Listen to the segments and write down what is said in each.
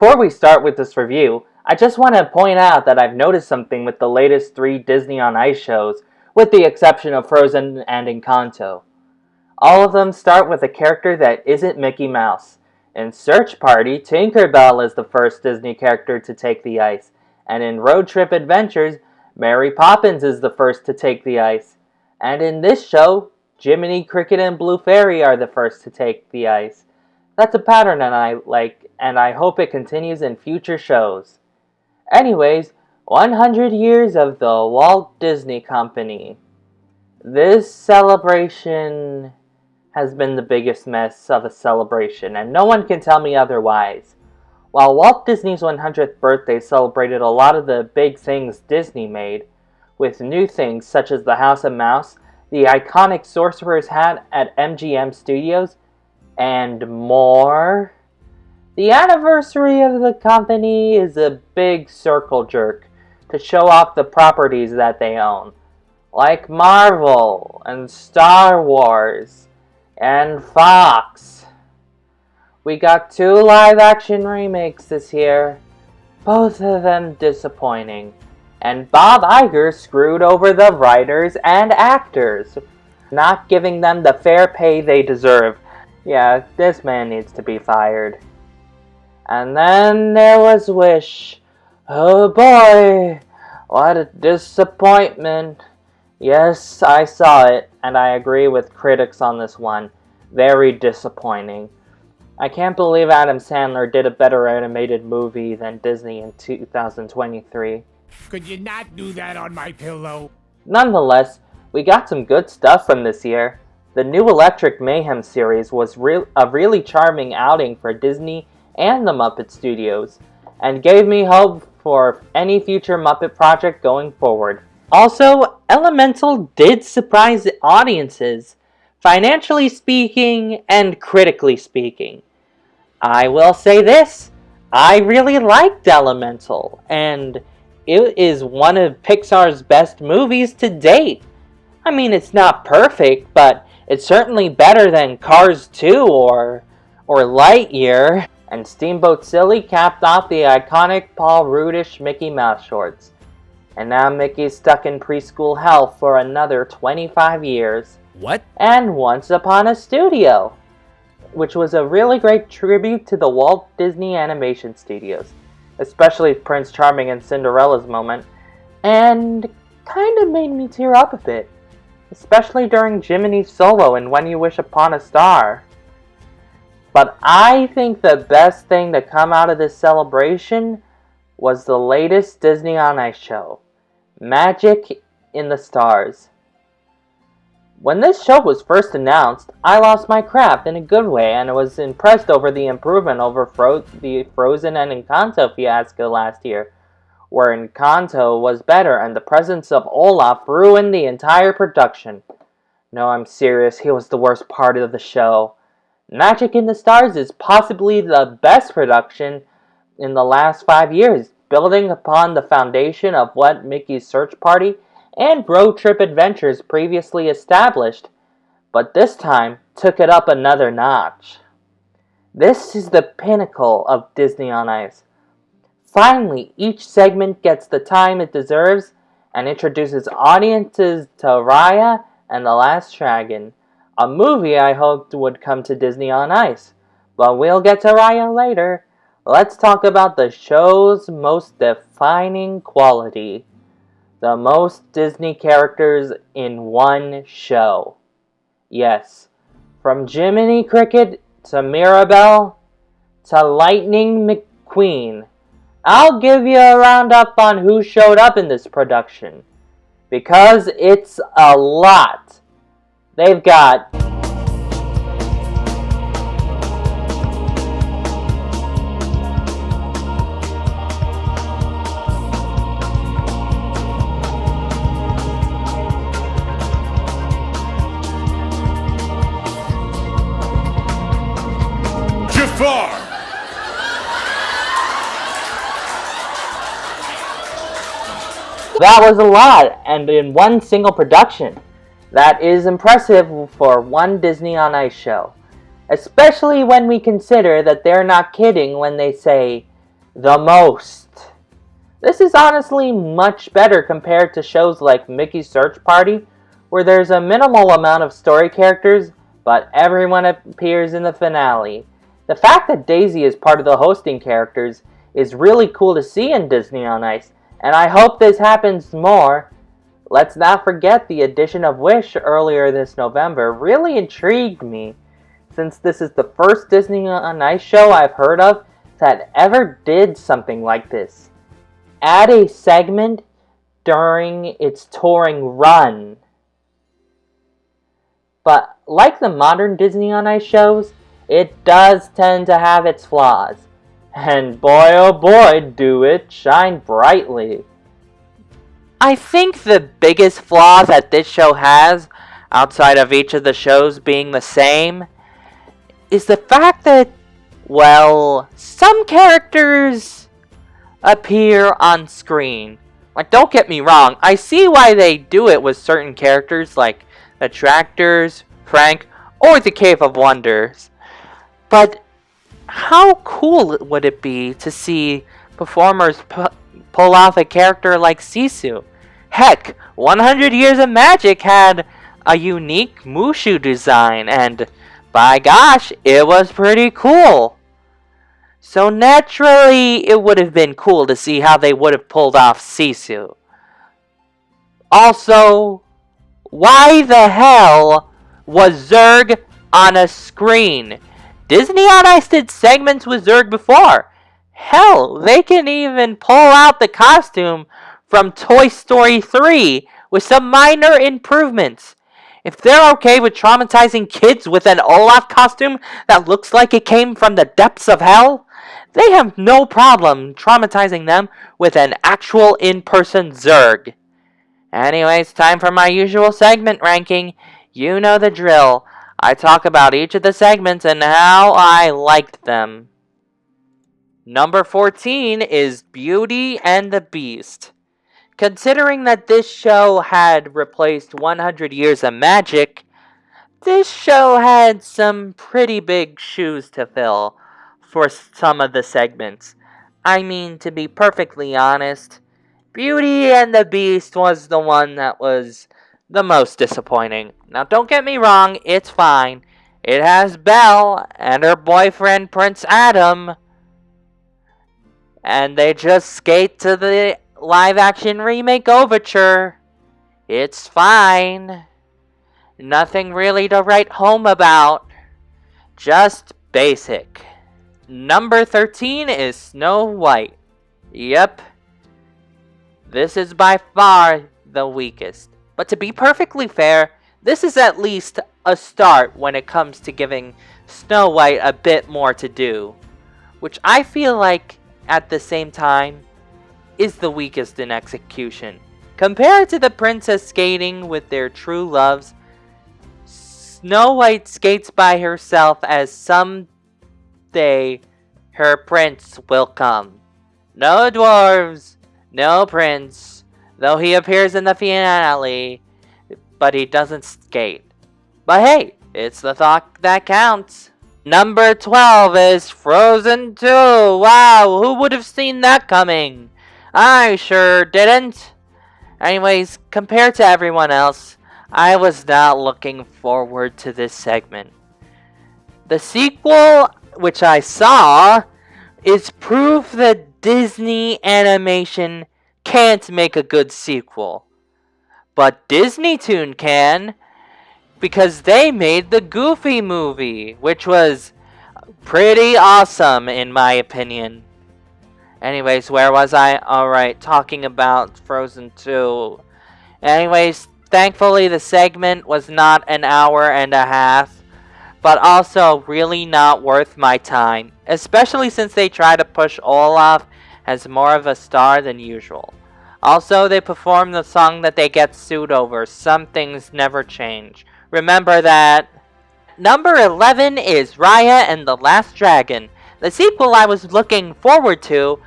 Before we start with this review, I just want to point out that I've noticed something with the latest 3 Disney on Ice shows, with the exception of Frozen and Encanto. All of them start with a character that isn't Mickey Mouse. In Search Party, Tinkerbell is the first Disney character to take the ice, and in Road Trip Adventures, Mary Poppins is the first to take the ice. And in this show, Jiminy Cricket and Blue Fairy are the first to take the ice. That's a pattern that I like, and I hope it continues in future shows. Anyways, 100 years of the Walt Disney Company. This celebration has been the biggest mess of a celebration, and no one can tell me otherwise. While Walt Disney's 100th birthday celebrated a lot of the big things Disney made, with new things such as the House of Mouse, the iconic Sorcerer's Hat at MGM Studios, and more, the anniversary of the company is a big circle jerk to show off the properties that they own, like Marvel and Star Wars and Fox. We got 2 live-action remakes this year, both of them disappointing, and Bob Iger screwed over the writers and actors, not giving them the fair pay they deserve. Yeah, this man needs to be fired. And then there was Wish. Oh boy, what a disappointment. Yes, I saw it, and I agree with critics on this one. Very disappointing. I can't believe Adam Sandler did a better animated movie than Disney in 2023. Could you not do that on my pillow? Nonetheless, we got some good stuff from this year. The new Electric Mayhem series was a really charming outing for Disney and the Muppet Studios, and gave me hope for any future Muppet project going forward. Also, Elemental did surprise audiences, financially speaking and critically speaking. I will say this, I really liked Elemental, and it is one of Pixar's best movies to date. I mean, it's not perfect, but it's certainly better than Cars 2 or Lightyear. And Steamboat Silly capped off the iconic Paul Rudish Mickey Mouse shorts. And now Mickey's stuck in preschool hell for another 25 years. What? And Once Upon a Studio, which was a really great tribute to the Walt Disney Animation Studios, especially Prince Charming and Cinderella's moment, and kind of made me tear up a bit, especially during Jiminy's solo in When You Wish Upon a Star. But I think the best thing to come out of this celebration was the latest Disney on Ice show, Magic in the Stars. When this show was first announced, I lost my crap in a good way, and I was impressed over the improvement over the Frozen and Encanto fiasco last year, where Encanto was better and the presence of Olaf ruined the entire production. No, I'm serious, he was the worst part of the show. Magic in the Stars is possibly the best production in the last 5 years, building upon the foundation of what Mickey's Search Party and Road Trip Adventures previously established, but this time took it up another notch. This is the pinnacle of Disney on Ice. Finally, each segment gets the time it deserves and introduces audiences to Raya and the Last Dragon, a movie I hoped would come to Disney on Ice, but we'll get to Raya later. Let's talk about the show's most defining quality. The most Disney characters in one show. Yes, from Jiminy Cricket to Mirabel to Lightning McQueen. I'll give you a roundup on who showed up in this production, because it's a lot. They've got Jafar! that was a lot, and in one single production. That is impressive for one Disney on Ice show, especially when we consider that they're not kidding when they say the most. This is honestly much better compared to shows like Mickey's Search Party, where there's a minimal amount of story characters, but everyone appears in the finale. The fact that Daisy is part of the hosting characters is really cool to see in Disney on Ice, and I hope this happens more. Let's not forget the addition of Wish earlier this November really intrigued me, since this is the first Disney on Ice show I've heard of that ever did something like this. Add a segment during its touring run. But like the modern Disney on Ice shows, it does tend to have its flaws. And boy oh boy, do it shine brightly. I think the biggest flaw that this show has, outside of each of the shows being the same, is the fact that, well, some characters appear on screen. Like, don't get me wrong, I see why they do it with certain characters like the Tractors, Frank, or the Cave of Wonders. But how cool would it be to see performers pull off a character like Sisu? Heck, 100 Years of Magic had a unique Mushu design, and by gosh, it was pretty cool. So naturally, it would have been cool to see how they would have pulled off Sisu. Also, why the hell was Zurg on a screen? Disney on Ice did segments with Zurg before. Hell, they can even pull out the costume from Toy Story 3 with some minor improvements. If they're okay with traumatizing kids with an Olaf costume that looks like it came from the depths of hell, they have no problem traumatizing them with an actual in-person Zurg. Anyways, time for my usual segment ranking. You know the drill. I talk about each of the segments and how I liked them. Number 14 is Beauty and the Beast. Considering that this show had replaced 100 Years of Magic, this show had some pretty big shoes to fill for some of the segments. I mean, to be perfectly honest, Beauty and the Beast was the one that was the most disappointing. Now, don't get me wrong, it's fine. It has Belle and her boyfriend Prince Adam, and they just skate to the live-action remake overture. It's fine. Nothing really to write home about. Just basic. Number 13 is Snow White. Yep. This is by far the weakest. But to be perfectly fair, this is at least a start when it comes to giving Snow White a bit more to do, which I feel like, at the same time, is the weakest in execution. Compared to the princess skating with their true loves, Snow White skates by herself as someday her prince will come. No dwarves, no prince, though he appears in the finale, but he doesn't skate. But hey, it's the thought that counts. Number 12 is Frozen 2. Wow, who would have seen that coming? I sure didn't. Anyways, compared to everyone else, I was not looking forward to this segment. The sequel, which I saw, is proof that Disney Animation can't make a good sequel. But Disney Toon can, because they made the Goofy movie, which was pretty awesome in my opinion. Anyways, where was I? Alright, talking about Frozen 2. Anyways, thankfully the segment was not an hour and a half, but also really not worth my time, especially since they try to push Olaf as more of a star than usual. Also, they perform the song that they get sued over, Some Things Never Change. Remember that. Number 11 is Raya and the Last Dragon, the sequel I was looking forward to,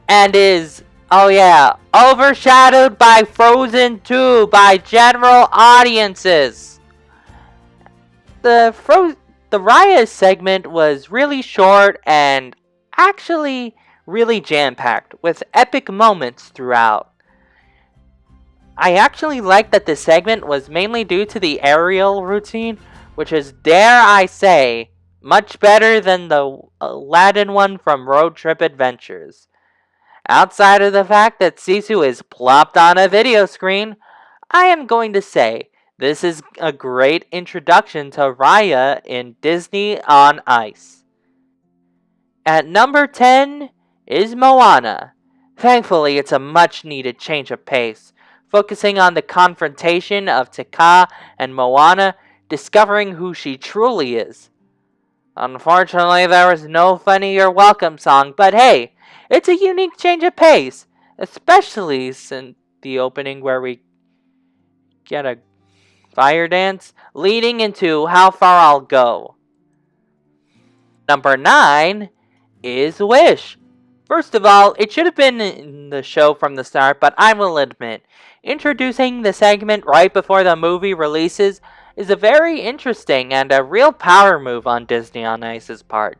and is, oh yeah, overshadowed by Frozen 2 by general audiences. The Raya segment was really short and actually really jam-packed, with epic moments throughout. I actually like that this segment was mainly due to the aerial routine, which is, dare I say, much better than the Aladdin one from Road Trip Adventures. Outside of the fact that Sisu is plopped on a video screen, I am going to say this is a great introduction to Raya in Disney on Ice. At number 10 is Moana. Thankfully, it's a much needed change of pace, focusing on the confrontation of Te Kā and Moana discovering who she truly is. Unfortunately, there was no funny You're Welcome song, but hey, it's a unique change of pace, especially since the opening where we get a fire dance leading into How Far I'll Go. Number 9 is Wish. First of all, it should have been in the show from the start, but I will admit, introducing the segment right before the movie releases is a very interesting and a real power move on Disney on Ice's part.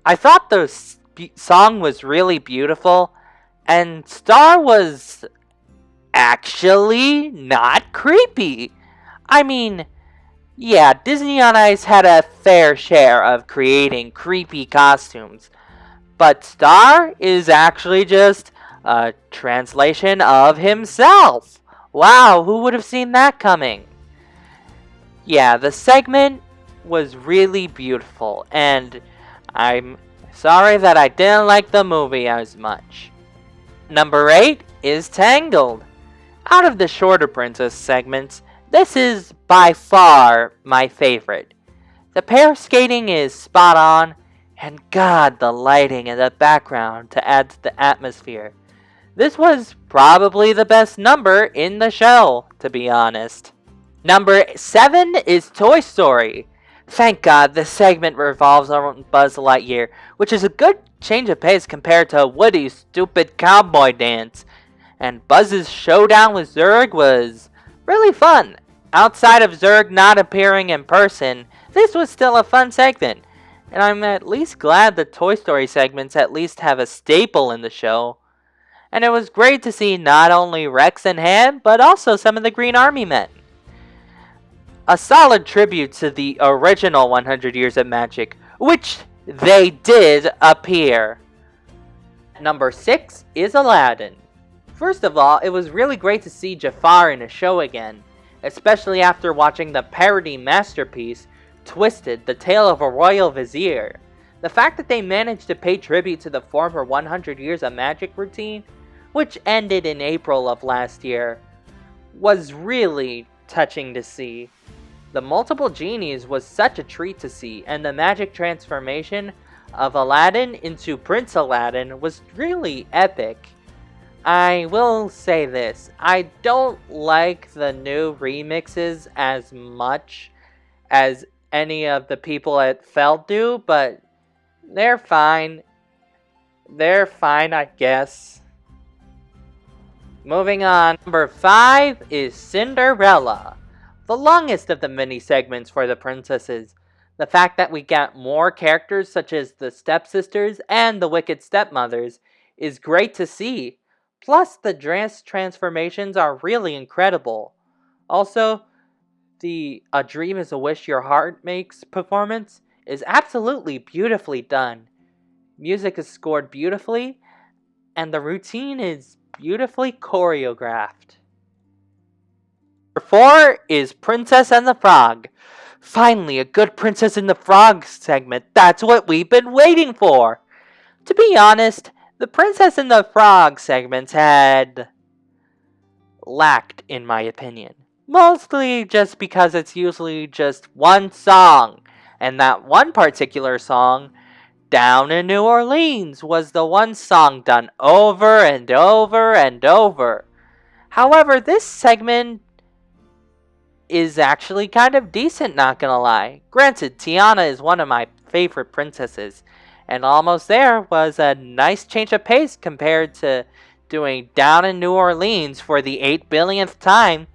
I thought the song was really beautiful, and Star was actually not creepy. I mean, yeah, Disney on Ice had a fair share of creating creepy costumes, but Star is actually just a translation of himself. Wow, who would have seen that coming? Yeah, the segment was really beautiful, and I'm sorry that I didn't like the movie as much. Number 8 is Tangled. Out of the shorter princess segments, this is by far my favorite. The pair skating is spot on, and God, the lighting in the background to add to the atmosphere. This was probably the best number in the show, to be honest. Number 7 is Toy Story. Thank God this segment revolves around Buzz Lightyear, which is a good change of pace compared to Woody's stupid cowboy dance. And Buzz's showdown with Zurg was really fun. Outside of Zurg not appearing in person, this was still a fun segment. And I'm at least glad the Toy Story segments at least have a staple in the show. And it was great to see not only Rex and Han, but also some of the Green Army men. A solid tribute to the original 100 Years of Magic, which they did appear. Number 6 is Aladdin. First of all, it was really great to see Jafar in a show again, especially after watching the parody masterpiece, Twisted, The Tale of a Royal Vizier. The fact that they managed to pay tribute to the former 100 Years of Magic routine, which ended in April of last year, was really touching to see. The multiple genies was such a treat to see, and the magic transformation of Aladdin into Prince Aladdin was really epic. I will say this, I don't like the new remixes as much as any of the people at Feld do, but they're fine. They're fine, I guess. Moving on, number 5 is Cinderella. The longest of the mini segments for the princesses. The fact that we got more characters such as the stepsisters and the wicked stepmothers is great to see. Plus, the dress transformations are really incredible. Also, the A Dream is a Wish Your Heart Makes performance is absolutely beautifully done. Music is scored beautifully, and the routine is beautifully choreographed. Number 4 is Princess and the Frog. Finally, a good Princess and the Frog segment. That's what we've been waiting for. To be honest, the Princess and the Frog segments had lacked, in my opinion. Mostly just because it's usually just one song, and that one particular song, Down in New Orleans, was the one song done over and over and over. However, this segment is actually kind of decent, not gonna lie. Granted, Tiana is one of my favorite princesses, and Almost There was a nice change of pace compared to doing Down in New Orleans for the 8 billionth time,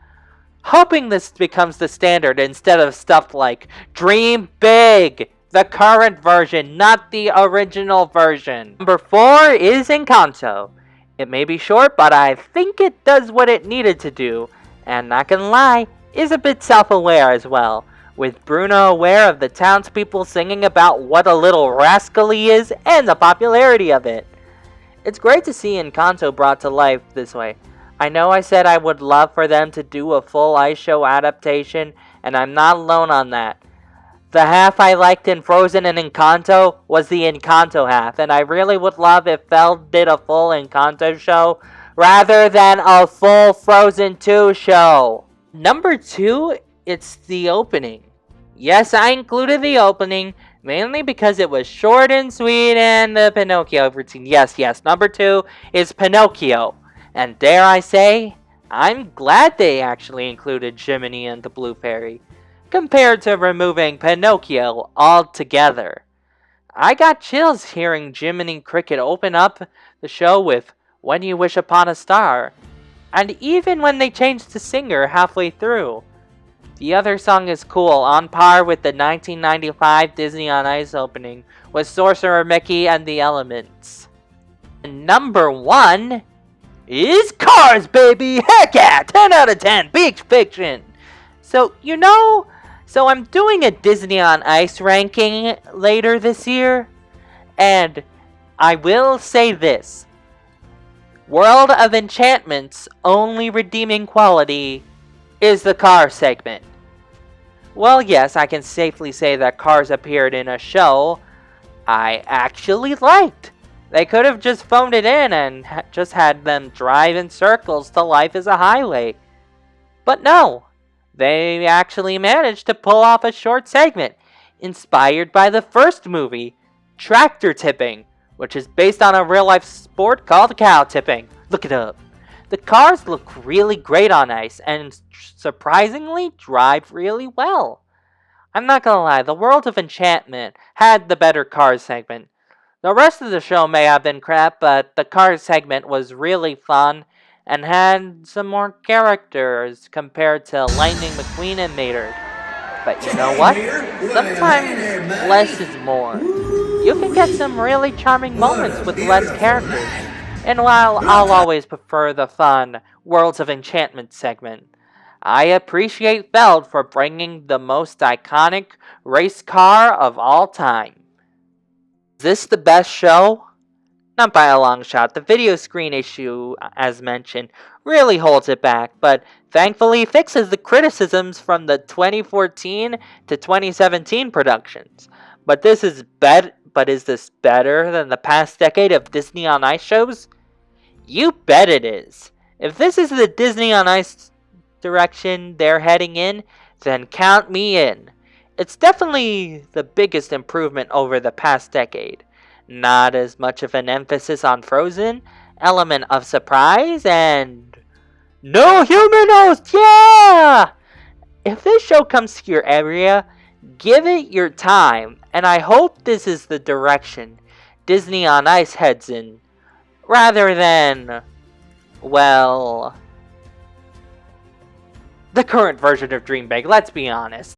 hoping this becomes the standard instead of stuff like Dream Big, The current version, not the original version. Number 4 is Encanto. It may be short, but I think it does what it needed to do, and not gonna lie, is a bit self-aware as well, with Bruno aware of the townspeople singing about what a little rascal he is and the popularity of it. It's great to see Encanto brought to life this way. I know I said I would love for them to do a full ice show adaptation, and I'm not alone on that. The half I liked in Frozen and Encanto was the Encanto half, and I really would love if Feld did a full Encanto show rather than a full Frozen 2 show. Number 2, it's the opening. Yes, I included the opening, mainly because it was short and sweet and the Pinocchio routine. Yes, number 2 is Pinocchio. And dare I say, I'm glad they actually included Jiminy and the Blue Fairy, compared to removing Pinocchio altogether. I got chills hearing Jiminy Cricket open up the show with When You Wish Upon a Star, and even when they changed the singer halfway through. The other song is cool, on par with the 1995 Disney on Ice opening with Sorcerer Mickey and the Elements. And number 1 is Cars, baby! Heck yeah! 10 out of 10! Beach Fiction! So I'm doing a Disney on Ice ranking later this year, and I will say this. World of Enchantment's only redeeming quality is the Cars segment. Well, yes, I can safely say that Cars appeared in a show I actually liked. They could have just phoned it in and just had them drive in circles till life is a highway. But no, they actually managed to pull off a short segment inspired by the first movie, Tractor Tipping, which is based on a real-life sport called cow tipping. Look it up. The cars look really great on ice and surprisingly drive really well. I'm not gonna lie, the World of Enchantment had the better Cars segment. The rest of the show may have been crap, but the Cars segment was really fun and had some more characters compared to Lightning McQueen and Mater. But you know what? Sometimes less is more. You can get some really charming moments with less characters. And while I'll always prefer the fun Worlds of Enchantment segment, I appreciate Feld for bringing the most iconic race car of all time. Is this the best show? Not by a long shot. The video screen issue, as mentioned, really holds it back, but thankfully fixes the criticisms from the 2014 to 2017 productions. But is this better than the past decade of Disney on Ice shows? You bet it is. If this is the Disney on Ice direction they're heading in, then count me in. It's definitely the biggest improvement over the past decade. Not as much of an emphasis on Frozen, element of surprise, and no human host, yeah! If this show comes to your area, give it your time, and I hope this is the direction Disney on Ice heads in, rather than, well, the current version of Dream Big, let's be honest.